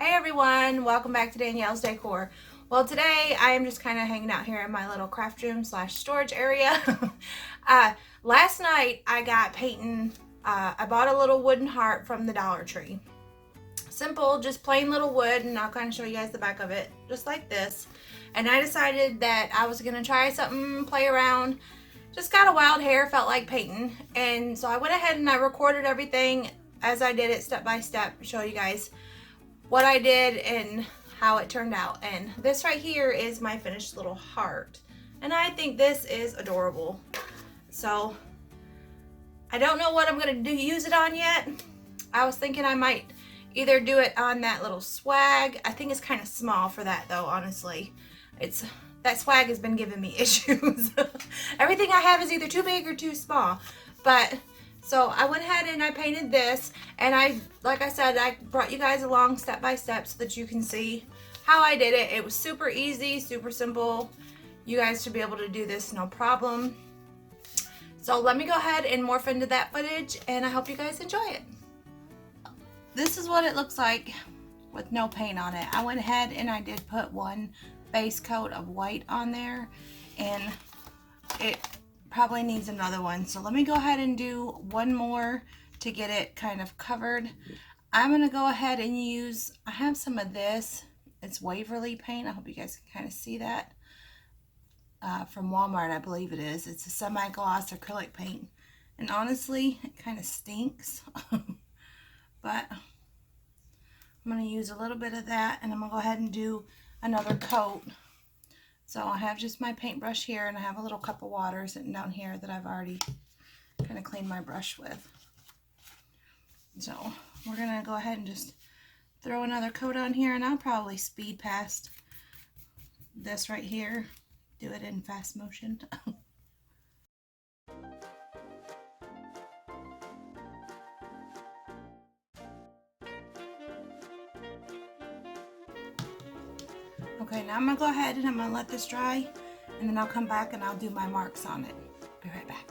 Hey everyone, welcome back to Danielle's Decor. Well, today I am just kind of hanging out here in my little craft room slash storage area. Last night I got painting, I bought a little wooden heart from the Dollar Tree. Simple, just plain little wood, and I'll kind of show you guys the back of it, just like this. And I decided that I was going to try something, play around. Just got a wild hair, felt like painting. And so I went ahead and I recorded everything as I did it step by step, show you guys what I did and how it turned out. And this right here is my finished little heart, and I think this is adorable. So I don't know what I'm gonna use it on yet. I was thinking I might either do it on that little swag. I think it's kind of small for that though, honestly. That swag has been giving me issues. Everything I have is either too big or too small. But so I went ahead and I painted this, and like I said, I brought you guys along step by step so that you can see how I did it. It was super easy, super simple. You guys should be able to do this no problem. So let me go ahead and morph into that footage, and I hope you guys enjoy it. This is what it looks like with no paint on it. I went ahead and I did put one base coat of white on there, and it probably needs another one. So let me go ahead and do one more to get it kind of covered. I'm going to go ahead and use, I have some of this. It's Waverly paint. I hope you guys can kind of see that. From Walmart, I believe it is. It's a semi-gloss acrylic paint. And honestly, it kind of stinks. But I'm going to use a little bit of that, and I'm going to go ahead and do another coat. So I have just my paintbrush here, and I have a little cup of water sitting down here that I've already kind of cleaned my brush with. So we're going to go ahead and just throw another coat on here, and I'll probably speed past this right here. Do it in fast motion. Okay, now I'm going to go ahead and I'm going to let this dry, and then I'll come back and I'll do my marks on it. Be right back.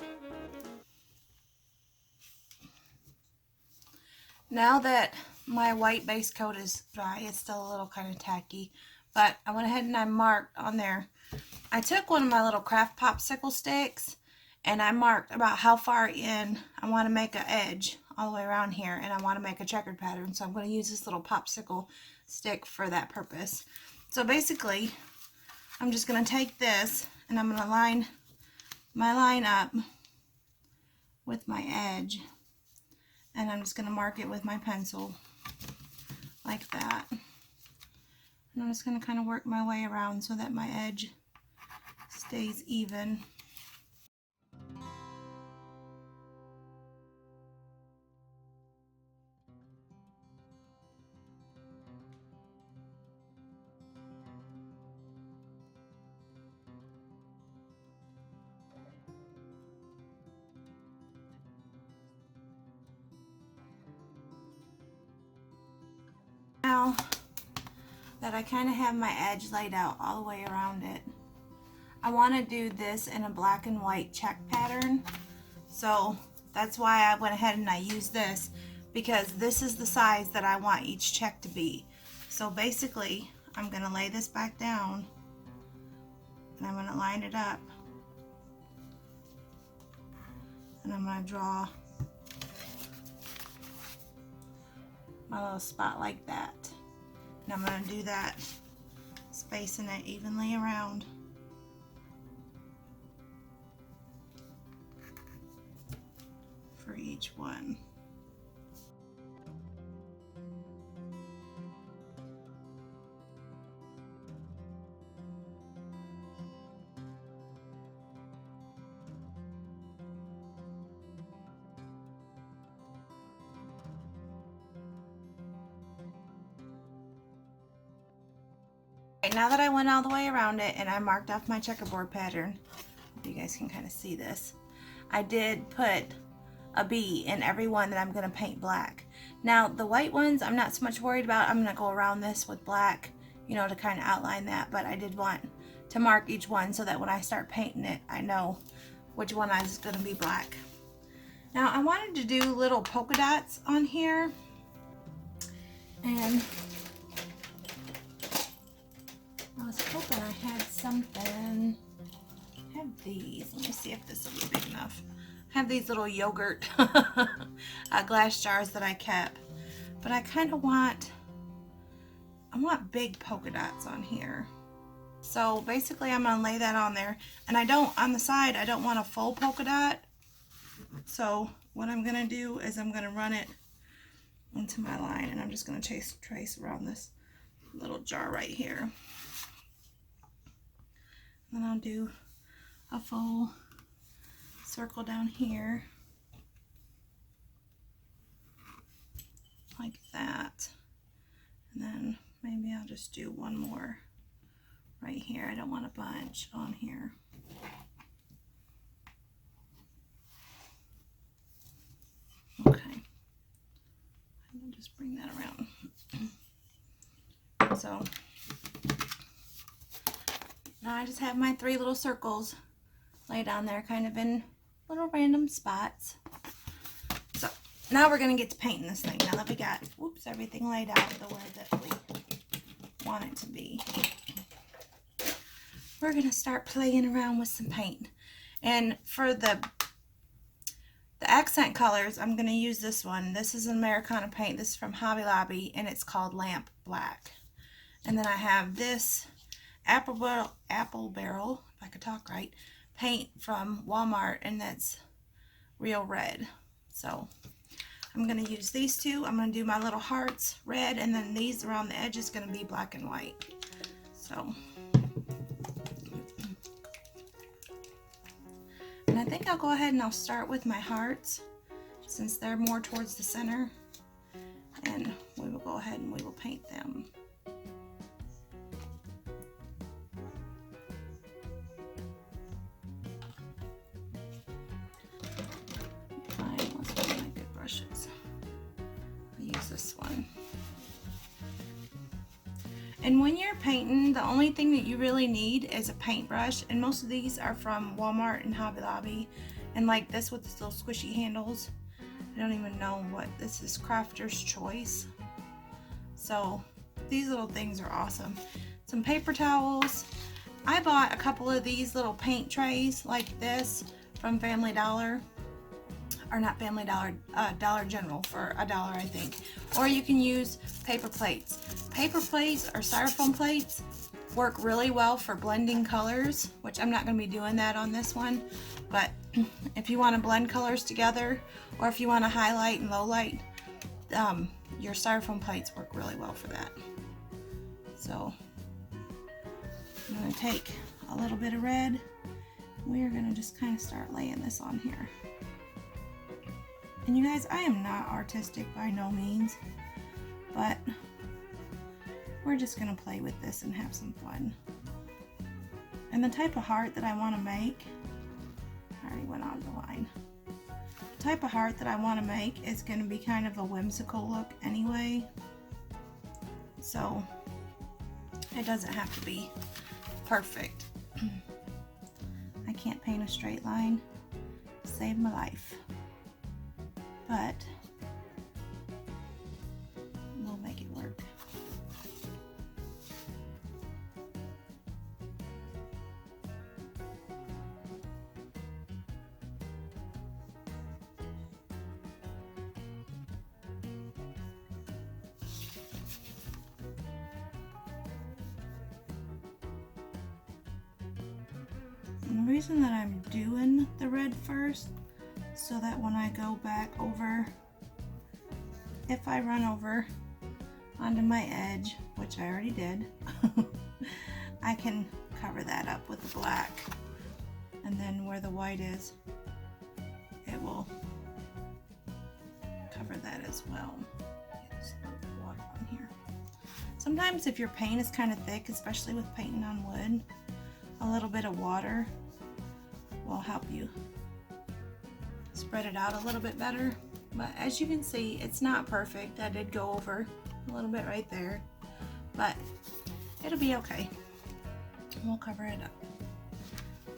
Now that my white base coat is dry, it's still a little kind of tacky, but I went ahead and I marked on there. I took one of my little craft popsicle sticks, and I marked about how far in I want to make an edge all the way around here, and I want to make a checkered pattern. So I'm going to use this little popsicle stick for that purpose. So basically, I'm just going to take this and I'm going to line my line up with my edge, and I'm just going to mark it with my pencil like that. And I'm just going to kind of work my way around so that my edge stays even. Now that I kind of have my edge laid out all the way around it, I want to do this in a black and white check pattern. So that's why I went ahead and I used this, because this is the size that I want each check to be. So basically, I'm going to lay this back down, and I'm going to line it up, and I'm going to draw my little spot like that. And I'm going to do that, spacing it evenly around. For each one. Now that I went all the way around it and I marked off my checkerboard pattern, hope you guys can kind of see this, I did put a bee in every one that I'm going to paint black. Now the white ones I'm not so much worried about. I'm going to go around this with black, you know, to kind of outline that, but I did want to mark each one so that when I start painting it, I know which one is going to be black. Now I wanted to do little polka dots on here, and I was hoping I had something. I have these. Let me see if this will be big enough. I have these little yogurt glass jars that I kept. But I kind of want, big polka dots on here. So basically I'm going to lay that on there. And on the side, I don't want a full polka dot. So what I'm going to do is I'm going to run it into my line. And I'm just going to trace around this little jar right here. And then I'll do a full circle down here. Like that. And then maybe I'll just do one more right here. I don't want a bunch on here. Okay. I'll just bring that around. So now I just have my 3 little circles laid down there, kind of in little random spots. So now we're going to get to painting this thing. Now that we got, everything laid out the way that we want it to be, we're going to start playing around with some paint. And for the accent colors, I'm going to use this one. This is an Americana paint. This is from Hobby Lobby, and it's called Lamp Black. And then I have this Apple Barrel, if I could talk right, paint from Walmart, and that's real red. So I'm going to use these two. I'm going to do my little hearts red, and then these around the edge is going to be black and white. So, and I think I'll go ahead and I'll start with my hearts since they're more towards the center, and we will go ahead and we will paint them. This one. And when you're painting, the only thing that you really need is a paintbrush, and most of these are from Walmart and Hobby Lobby, and like this with these little squishy handles. I don't even know what this is, Crafter's Choice. So these little things are awesome. Some paper towels. I bought a couple of these little paint trays like this from Family Dollar. Or not Family Dollar, Dollar General for $1, I think. Or you can use paper plates. Paper plates or styrofoam plates work really well for blending colors, which I'm not going to be doing that on this one. But if you want to blend colors together, or if you want to highlight and low light, your styrofoam plates work really well for that. So I'm going to take a little bit of red. We're going to just kind of start laying this on here. And you guys, I am not artistic by no means, but we're just going to play with this and have some fun. And the type of heart that I want to make, I already went on the line. The type of heart that I want to make is going to be kind of a whimsical look anyway. So it doesn't have to be perfect. I can't paint a straight line to save my life. But we'll make it work. And the reason that I'm doing the red first, so that when I go back over, if I run over onto my edge, which I already did, I can cover that up with the black, and then where the white is, it will cover that as well. Get just a little bit of water on here. Sometimes if your paint is kind of thick, especially with painting on wood, a little bit of water will help you spread it out a little bit better. But as you can see, it's not perfect. I did go over a little bit right there, but it'll be okay. We'll cover it up.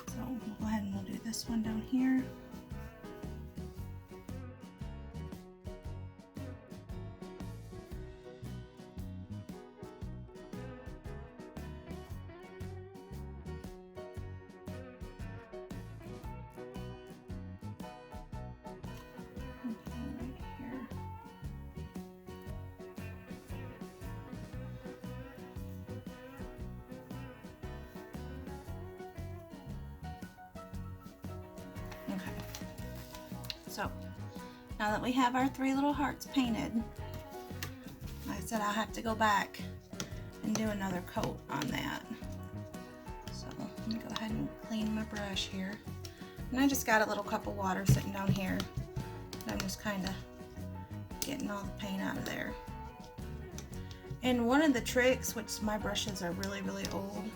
So we'll go ahead and we'll do this one down here. So now that we have our 3 little hearts painted, like I said, I'll have to go back and do another coat on that. So let me go ahead and clean my brush here. And I just got a little cup of water sitting down here. And I'm just kind of getting all the paint out of there. And one of the tricks, which my brushes are really, really old,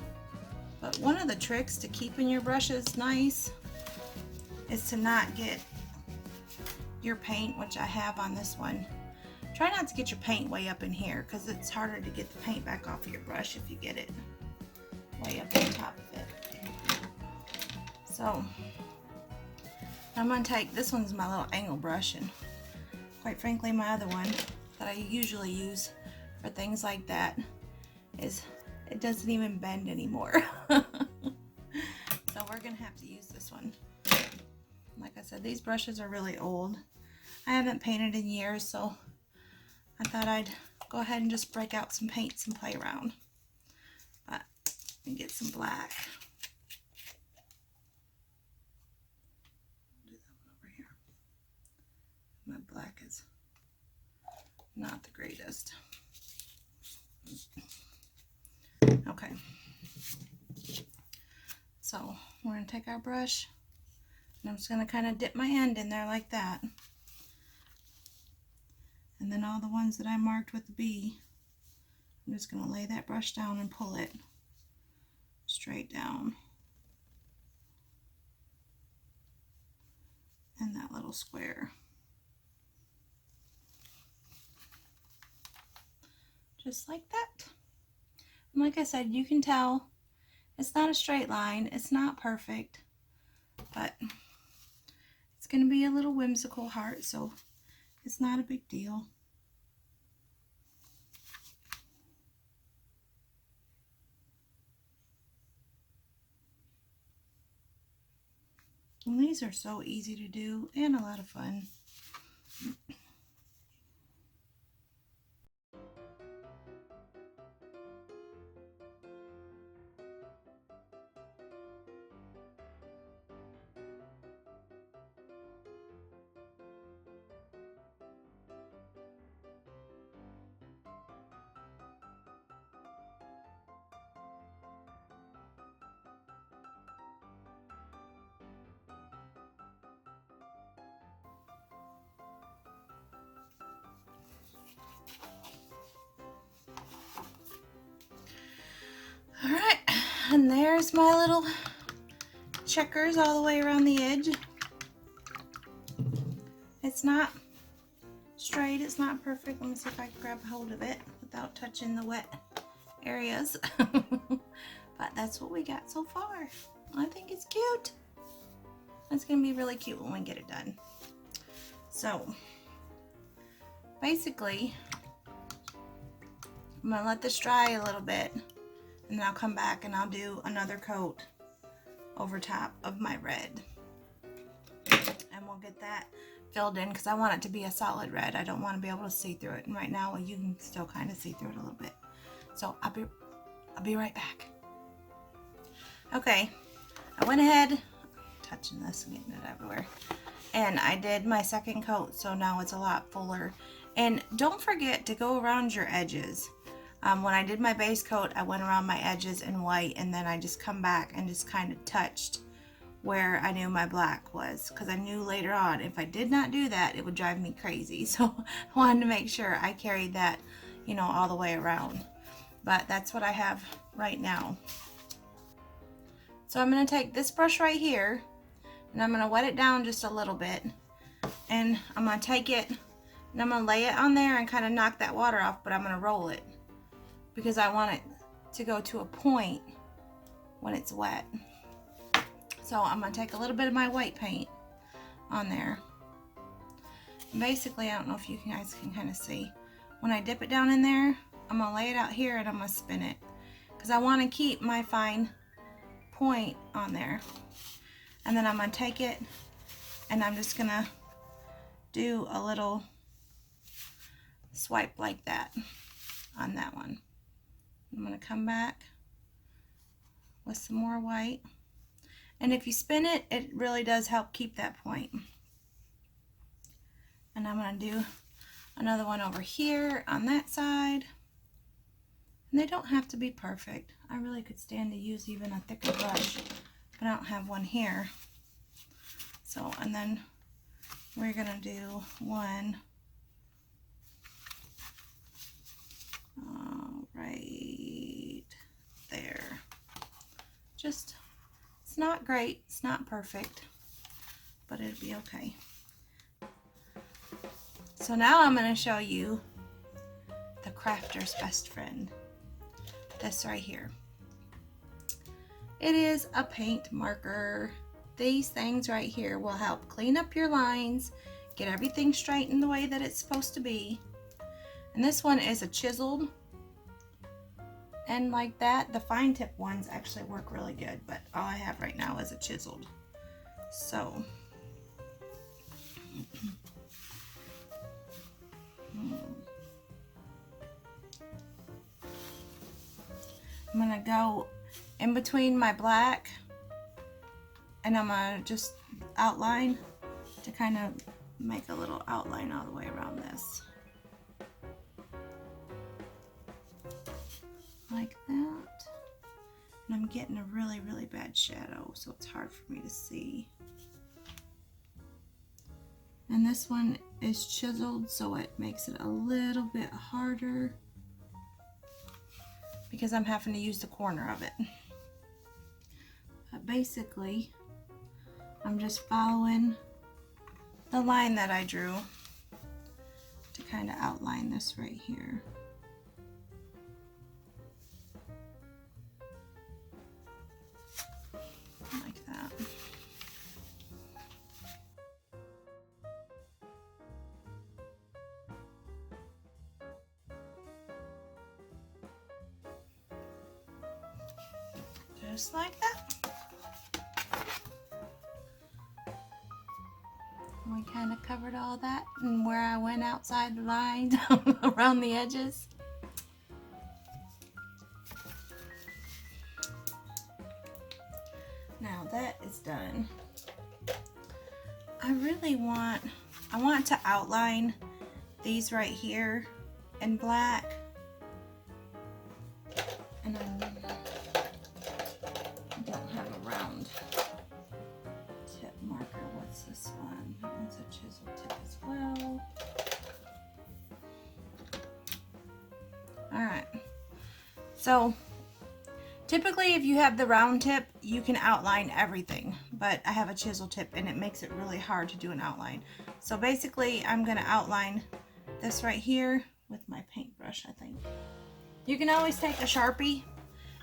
but one of the tricks to keeping your brushes nice is to not get your paint, which I have on this one. Try not to get your paint way up in here, because it's harder to get the paint back off of your brush if you get it way up on top of it. So I'm going to take, this one's my little angle brush, and quite frankly my other one that I usually use for things like that is, it doesn't even bend anymore. So we're going to have to use this one. Like I said, these brushes are really old. I haven't painted in years, so I thought I'd go ahead and just break out some paints and play around. But and get some black. Do that one over here. My black is not the greatest. Okay. So we're going to take our brush, and I'm just going to kind of dip my end in there like that. And then all the ones that I marked with the B, I'm just going to lay that brush down and pull it straight down in that little square. Just like that. And like I said, you can tell it's not a straight line, it's not perfect, but it's going to be a little whimsical heart, so it's not a big deal. And these are so easy to do and a lot of fun. Alright, and there's my little checkers all the way around the edge. It's not straight, it's not perfect. Let me see if I can grab a hold of it without touching the wet areas. But that's what we got so far. I think it's cute. It's going to be really cute when we get it done. So, basically, I'm going to let this dry a little bit, and then I'll come back and I'll do another coat over top of my red. And we'll get that filled in because I want it to be a solid red. I don't want to be able to see through it. And right now you can still kind of see through it a little bit. So I'll be right back. Okay, I went ahead, touching this and getting it everywhere, and I did my second coat, so now it's a lot fuller. And don't forget to go around your edges. When I did my base coat, I went around my edges in white, and then I just come back and just kind of touched where I knew my black was, because I knew later on if I did not do that, it would drive me crazy. So I wanted to make sure I carried that, you know, all the way around. But that's what I have right now. So I'm going to take this brush right here, and I'm going to wet it down just a little bit, and I'm going to take it and I'm going to lay it on there and kind of knock that water off, but I'm going to roll it because I want it to go to a point when it's wet. So I'm going to take a little bit of my white paint on there. And basically, I don't know if you guys can kind of see, when I dip it down in there, I'm going to lay it out here and I'm going to spin it because I want to keep my fine point on there. And then I'm going to take it and I'm just going to do a little swipe like that on that one. I'm going to come back with some more white, and if you spin it, it really does help keep that point. And I'm going to do another one over here on that side. And they don't have to be perfect. I really could stand to use even a thicker brush, but I don't have one here. So, and then we're going to do one right there. Just, it's not great, it's not perfect, but it'll be okay. So now I'm going to show you the crafter's best friend. This right here. It is a paint marker. These things right here will help clean up your lines, get everything straightened the way that it's supposed to be. And this one is a chiseled. And like that, the fine tip ones actually work really good, but all I have right now is a chiseled. So, I'm gonna go in between my black and I'm gonna just outline to kind of make a little outline all the way around this. Like that. And I'm getting a really, really bad shadow, so it's hard for me to see. And this one is chiseled, so it makes it a little bit harder because I'm having to use the corner of it. But basically, I'm just following the line that I drew to kind of outline this right here. Like that. Just like that. We kind of covered all that and where I went outside the lines around the edges. Now that is done, I want to outline these right here in black. And I don't have a round tip marker. What's this one? That one's a chisel tip as well. Alright. So typically if you have the round tip, you can outline everything. But I have a chisel tip and it makes it really hard to do an outline. So basically I'm going to outline this right here with my paintbrush, I think. You can always take a Sharpie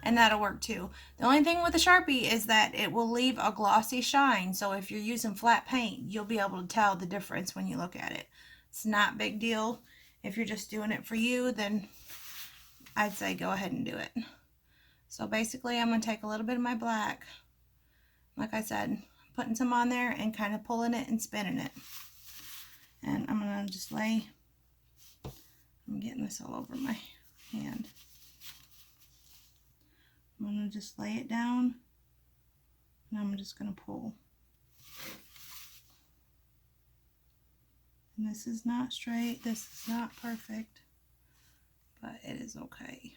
and that'll work too. The only thing with a Sharpie is that it will leave a glossy shine. So if you're using flat paint, you'll be able to tell the difference when you look at it. It's not a big deal. If you're just doing it for you, then I'd say go ahead and do it. So basically I'm going to take a little bit of my black, like I said, putting some on there and kind of pulling it and spinning it. And I'm going to just I'm getting this all over my hand. I'm going to just lay it down and I'm just going to pull. And this is not straight, this is not perfect, but it is okay.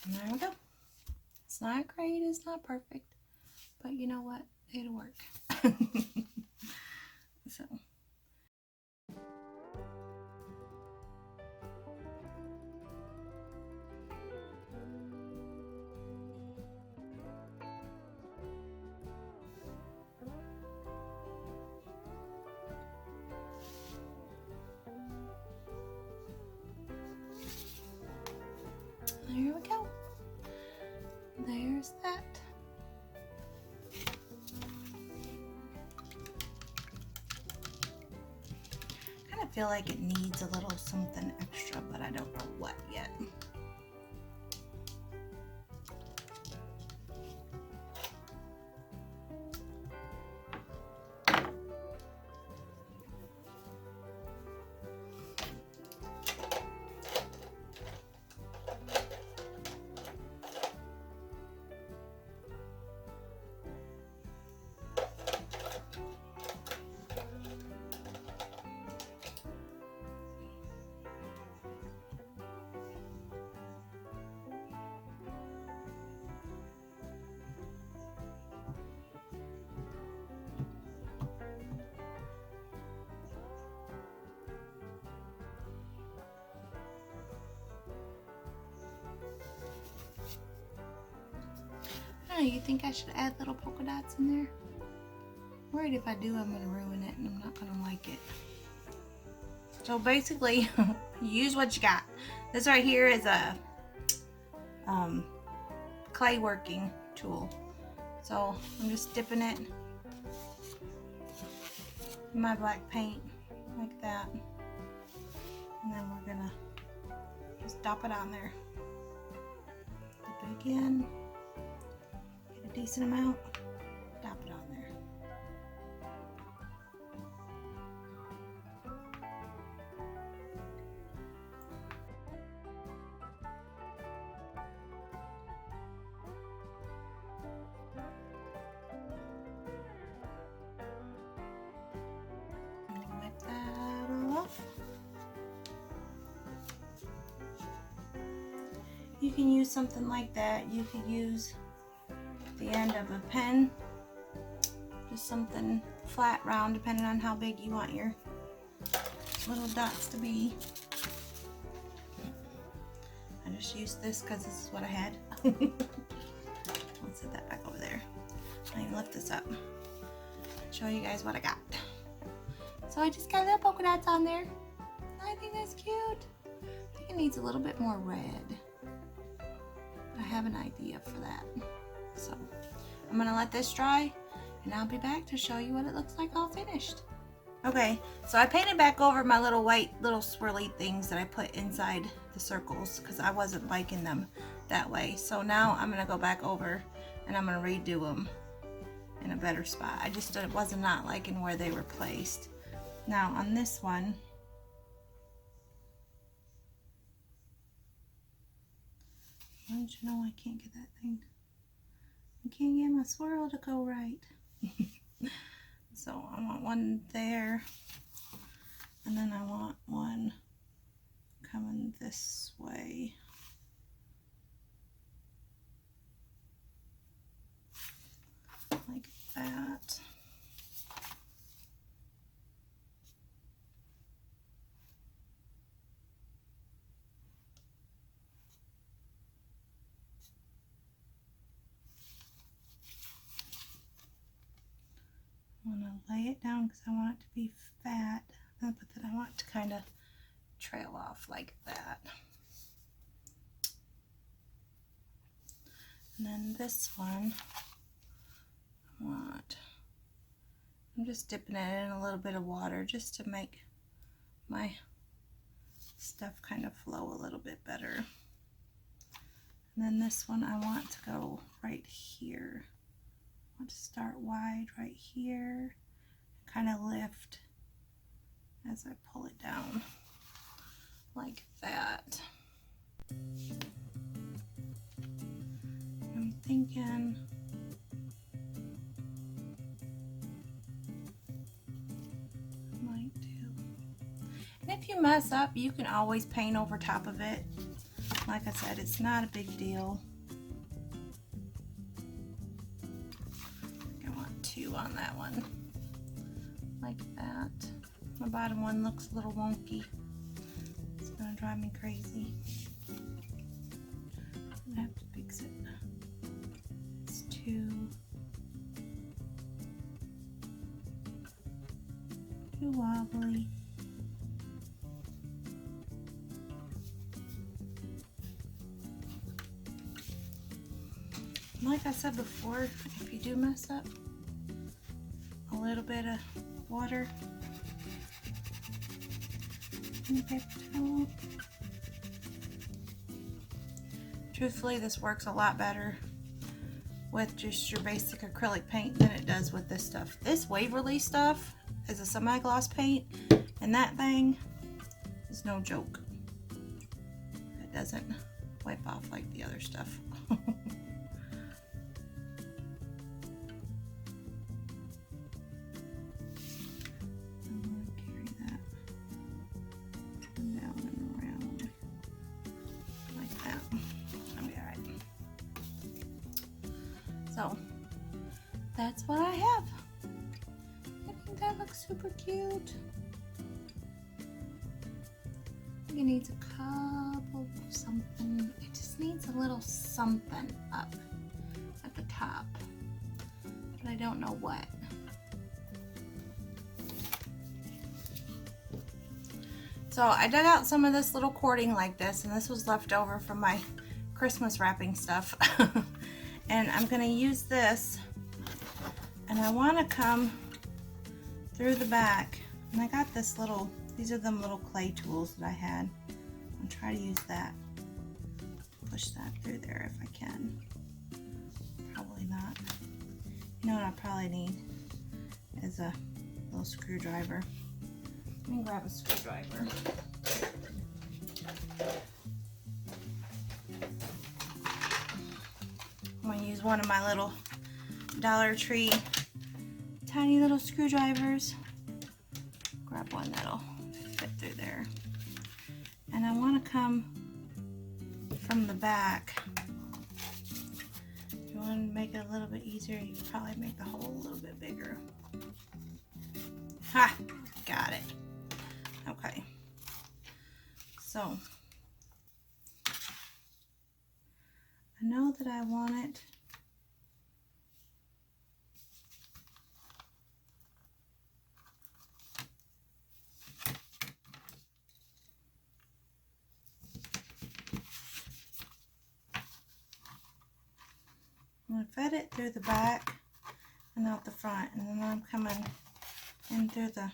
And there we go. It's not great, it's not perfect, but you know what? It'll work. So. There we go. There's that. feel like it needs a little something extra, but I don't know what yet. Oh, you think I should add little polka dots in there? Worried if I do, I'm gonna ruin it and I'm not gonna like it. So basically, use what you got. This right here is a clay working tool. So I'm just dipping it in my black paint like that. And then we're gonna just dop it on there. Dip it again. Get a decent amount. Dop it on there. Wipe that off. You can use something like that. You could use the end of a pen, just something flat, round, depending on how big you want your little dots to be. I just used this because this is what I had. Let's set that back over there. I can lift this up, show you guys what I got. So I just got little polka dots on there. I think that's cute. I think it needs a little bit more red. I have an idea for that. So I'm gonna let this dry and I'll be back to show you what it looks like all finished. Okay, so I painted back over my little white little swirly things that I put inside the circles because I wasn't liking them that way. So now I'm gonna go back over and I'm gonna redo them in a better spot. I just wasn't not liking where they were placed. Now on this one, don't you know I can't get that thing? I can't get my swirl to go right. So I want one there, and then I want one coming this way. Like that. I'm going to lay it down because I want it to be fat, but then I want it to kind of trail off like that. And then this one, I'm just dipping it in a little bit of water just to make my stuff kind of flow a little bit better. And then this one I want to go right here. I want to start wide right here, kind of lift as I pull it down like that. I'm thinking I might do, and if you mess up, you can always paint over top of it. Like I said, it's not a big deal. On that one like that. My bottom one looks a little wonky. It's gonna drive me crazy. I have to fix it. It's too wobbly. Like I said before, if you do mess up, a little bit of water Truthfully, this works a lot better with just your basic acrylic paint than it does with this stuff. This Waverly stuff is a semi-gloss paint, and that thing is no joke. It doesn't wipe off like the other stuff. So that's what I have. I think that looks super cute. It needs a couple of something. It just needs a little something up at the top, but I don't know what. So I dug out some of this little cording like this, and this was left over from my Christmas wrapping stuff. And I'm going to use this, and I want to come through the back, and I got this little, these are them little clay tools that I had. I'll try to use that, push that through there if I can. Probably not. You know what I probably need is a little screwdriver. Let me grab a screwdriver. I'm going to use one of my little Dollar Tree tiny little screwdrivers. Grab one that'll fit through there. And I want to come from the back. If you want to make it a little bit easier, you can probably make the hole a little bit bigger. Ha! Got it. Okay. So I know that I want it I'm going to fit it through the back and out the front, and then I'm coming in through the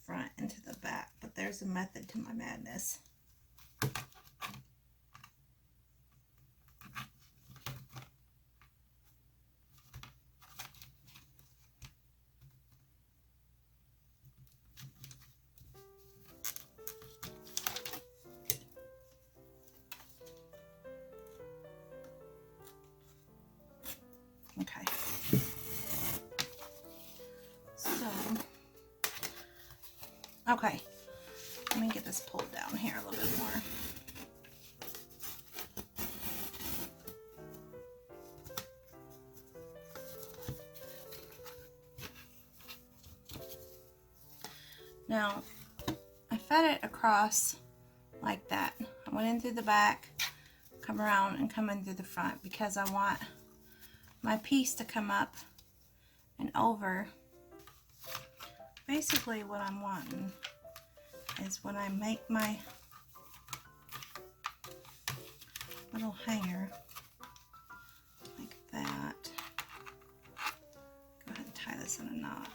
front into the back, but there's a method to my madness. Okay. Okay, let me get this pulled down here a little bit more. Now, I fed it across like that. I went in through the back, come around and come in through the front because I want my piece to come up and over. Basically what I'm wanting is when I make my little hanger like that, go ahead and tie this in a knot.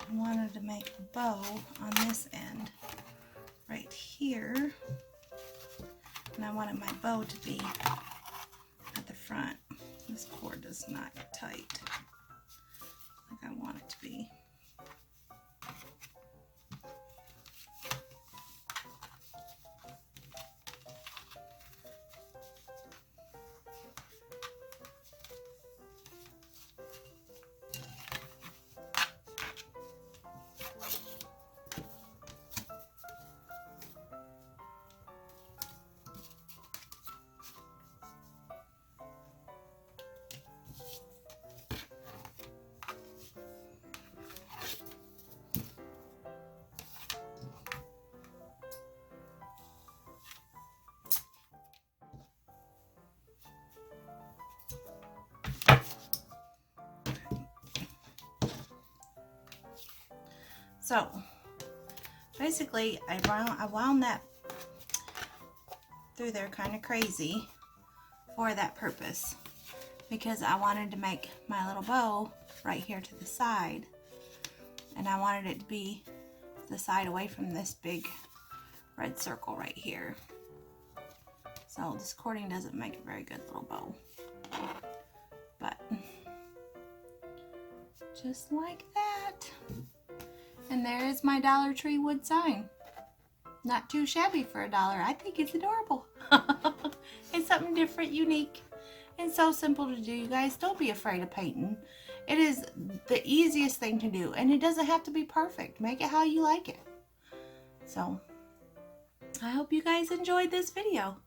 I wanted to make a bow on this end right here. And I wanted my bow to be at the front. This cord does not get tight like I want it to be. So basically I wound that through there kind of crazy for that purpose, because I wanted to make my little bow right here to the side, and I wanted it to be the side away from this big red circle right here. So this cording doesn't make a very good little bow, but just like that. And there is my Dollar Tree wood sign. Not too shabby for $1. I think it's adorable. It's something different, unique, and so simple to do. You guys, don't be afraid of painting. It is the easiest thing to do, and it doesn't have to be perfect. Make it how you like it. So I hope you guys enjoyed this video.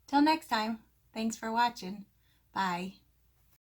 Till next time, thanks for watching. Bye.